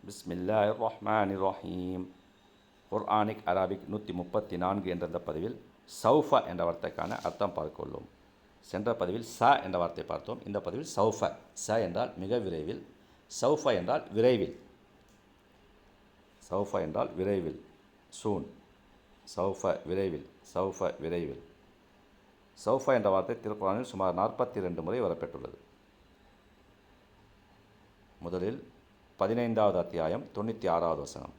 பிஸ்மில்லாஹிர் ரஹ்மானிர் ரஹீம். குர்ஆனிக் அரபிக் 134 என்ற இந்த பதிவில் சௌஃப என்ற வார்த்தைக்கான அர்த்தம் பார்க்க உள்ளோம். சென்ற பதிவில் ச என்ற வார்த்தை பார்த்தோம். இந்த பதிவில் சௌஃப. ச என்றால் மிக விரைவில், சௌஃப என்றால் விரைவில். சௌஃப என்றால் விரைவில், சூன். சௌஃப விரைவில், சௌஃப விரைவில். சௌஃப என்ற வார்த்தை திருக்குர்ஆனில் சுமார் 42 முறை வரப்பெற்றுள்ளது. முதலில் 15வது அத்தியாயம் 96வது வசனம்.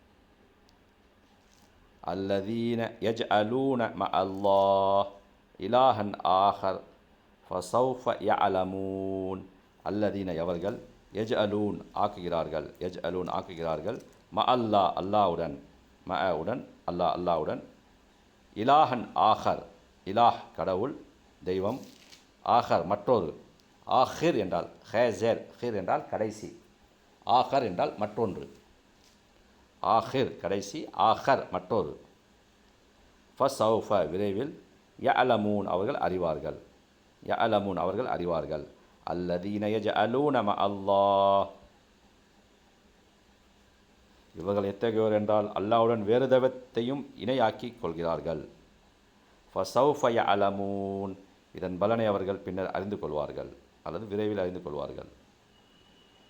அல்லதீன யஜ்அலூன மஅல்லாஹ் இலாஹன் ஆஹர் ஃபஸௌஃப யஅலமூன். அல்லதீன எவர்கள், யஜ்அலூன் ஆக்குகிறார்கள், யஜ்அலூன் ஆக்குகிறார்கள், மஅல்லாஹ் அல்லாஹ்வுடன், மஅவுடன் அல்லாஹ் அல்லாஹ்வுடன், இலாஹன் ஆஹர் இலாஹ் கடவுள் தெய்வம், ஆஹர் மற்றொரு, ஆஹிர் என்றால் ஹேசர், ஹிர் என்றால் கடைசி, ஆஹர் என்றால் மற்றொன்று, ஆஹிர் கடைசி, ஆஹர் மற்றொரு. ஃபஸௌஃப விரைவில், யஅலமூன் அவர்கள் அறிவார்கள், யஅலமூன் அவர்கள் அறிவார்கள். அல்லதீன யஜ்அலூன மஅல்லாஹ் இவர்கள் எத்தகையோர் என்றால் அல்லாஹ்வுடன் வேறு தெய்வத்தையும் இணையாக்கிக் கொள்கிறார்கள். ஃபஸௌஃப யஅலமூன் இதன் பலனை அவர்கள் பின்னர் அறிந்து கொள்வார்கள் அல்லது விரைவில் அறிந்து கொள்வார்கள்.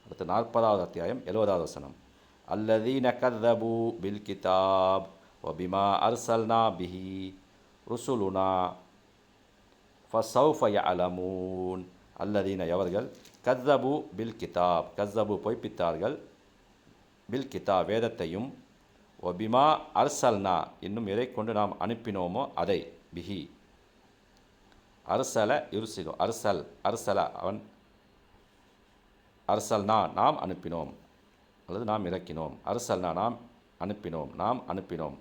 அடுத்து 40வது அத்தியாயம் 70வது வசனம். அல்லதீன கذபூ பில் கிதாப் வபிமா அர்சல்னா பிஹி ருசுலுனா ஃபஸௌஃப யஅலமூன். அல்லதீன எவர்கள், கذபூ பில் கிதாப் கذபூ பொய்ப்பித்தார்கள், பில் கிதாப் வேதத்தையும், வபிமா அர்சல்னா இன்னும் எதை கொண்டு நாம் அனுப்பினோமோ அதை, பிஹி அர்சல யுர்சிலு, அர்சல் அர்சல அவன், அர்சல்னா நாம் அனுப்பினோம் அல்லது நாம் இறக்கினோம், அர்சல்னா நாம் அனுப்பினோம், நாம் அனுப்பினோம்.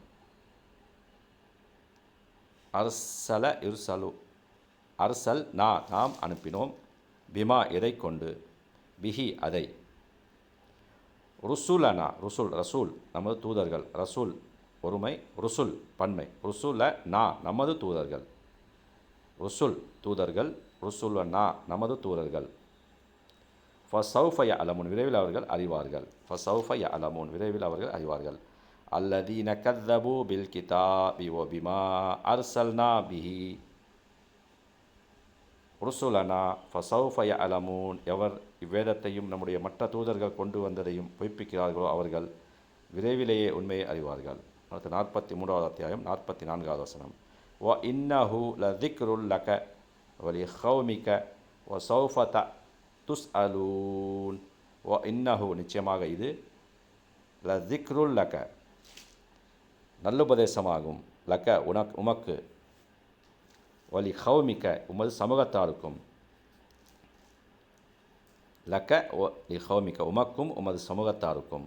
அர்சல யுர்சலு, அர்சல் நாம் அனுப்பினோம், பிமா எதை கொண்டு, பிஹி அதை, ருசுலனா ருசுல் ரசூல் நமது தூதர்கள், ரசூல் ஒருமை, ருசுல் பன்மை, ருசுல நமது தூதர்கள், ருசுல் தூதர்கள், ருசுலனா நமது தூதர்கள். ஃபஸௌஃப யஅலமூன் விரைவில் அவர்கள் அறிவார்கள், ஃபஸௌஃப யஅலமூன் விரைவில் அவர்கள் அறிவார்கள். அல்லதீன கذபூ பில் கிதாபி வபிமா அர்சல்னா பிஹி ருசுலனா ஃபஸௌஃப யஅலமூன் எவர் இவ்வேதத்தையும் நம்முடைய மற்ற தூதர்கள் கொண்டு வந்ததையும் பொய்ப்பிக்கிறார்களோ அவர்கள் விரைவிலேயே உண்மையை அறிவார்கள். அடுத்து 43வது அத்தியாயம் 44வது வசனம். வ இன்னஹு லذிக்ருல் லக வலிகௌமிக வஸௌஃப துஸ்அலூன். வ இன்னஹு நிச்சயமாக இது, லذிக்ருல் லக நல்லுபதேசமாகும், லக உமக்கு, வலி ஹௌமிக்க உமது சமூகத்தாருக்கும், லக்க லி ஹௌமிக்க உமக்கும் உமது சமூகத்தாருக்கும்,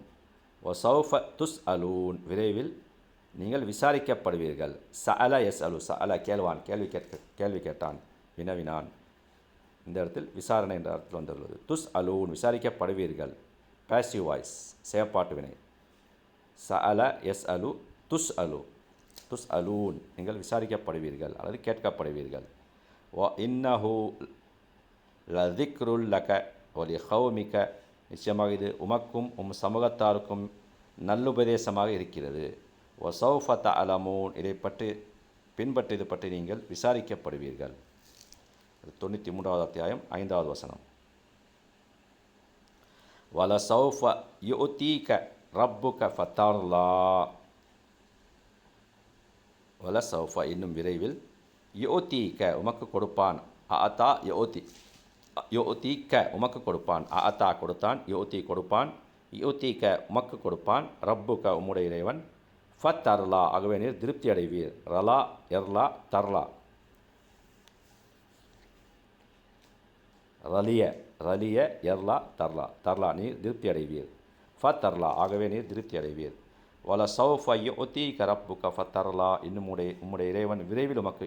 வஸௌஃப துஸ்அலூன் விரைவில் நீங்கள் விசாரிக்கப்படுவீர்கள். சஅல யஸ்அலு, சஅல கேள்வான், கேள்வி கேட்டான், வினவினான். இந்த இடத்தில் விசாரணை என்ற இடத்தில் வந்துள்ளது. துஸ்அலூன் விசாரிக்கப்படுவீர்கள், பாசிவ் வாய்ஸ் செயற்பாட்டு வினை. சஅல யஸ்அலு துஸ்அலு, துஸ்அலூன் நீங்கள் விசாரிக்கப்படுவீர்கள் அல்லது கேட்கப்படுவீர்கள். வ இன்னஹு லذிக்ருல் லக வலிகௌமிக நிச்சயமாக இது உமக்கும் சமூகத்தாருக்கும் நல்லுபதேசமாக இருக்கிறது. வஸௌஃப தஅலமூன் இதை பற்றி பின்பற்றி இது பற்றி நீங்கள் விசாரிக்கப்படுவீர்கள். 93வது அத்தியாயம் 5வது வசனம். வலசௌஃப யுஅதீக ரப்புக ஃபதர்லா. வலசௌஃப இன்னும் விரைவில், யுஅதீக உமக்கு கொடுப்பான், அஅதா யுஅதி, யுஅதீக உமக்கு கொடுப்பான், அஅதா கொடுத்தான், யுஅதி கொடுப்பான், யுஅதீக உமக்கு கொடுப்பான், ரப்புக உம்முடைய இறைவன், ஃபதர்லா ஆகவே நீர் திருப்தி அடைவீர். ரலா எர்லா தர்லா, ரலிய ரலிய எர்லா தர்லா, தர்லா நீர் திருப்தி அடைவீர், ஃபதர்லா ஆகவே நீர் திருப்தி அடைவீர். வலசௌஃப யுஅதீக ரப்புக ஃபதர்லா இன்னும் உம்முடைய இறைவன் விரைவில் உமக்கு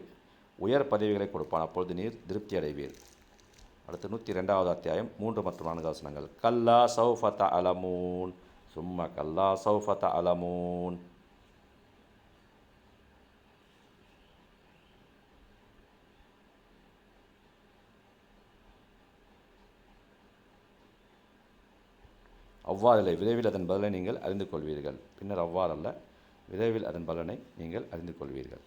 உயர் பதவிகளை கொடுப்பான், அப்பொழுது நீர் திருப்தி அடைவீர். அடுத்து 102வது அத்தியாயம் 3 மற்றும் 4 வசனங்கள். கல்லா சௌஃப தஅலமூன் சும்ம கல்லா சௌஃப தஅலமூன். அவ்வாறில்லை, விரைவில் அதன் பலனை நீங்கள் அறிந்து கொள்வீர்கள். பின்னர் அவ்வாறல்ல, விரைவில் அதன் பலனை நீங்கள் அறிந்து கொள்வீர்கள்.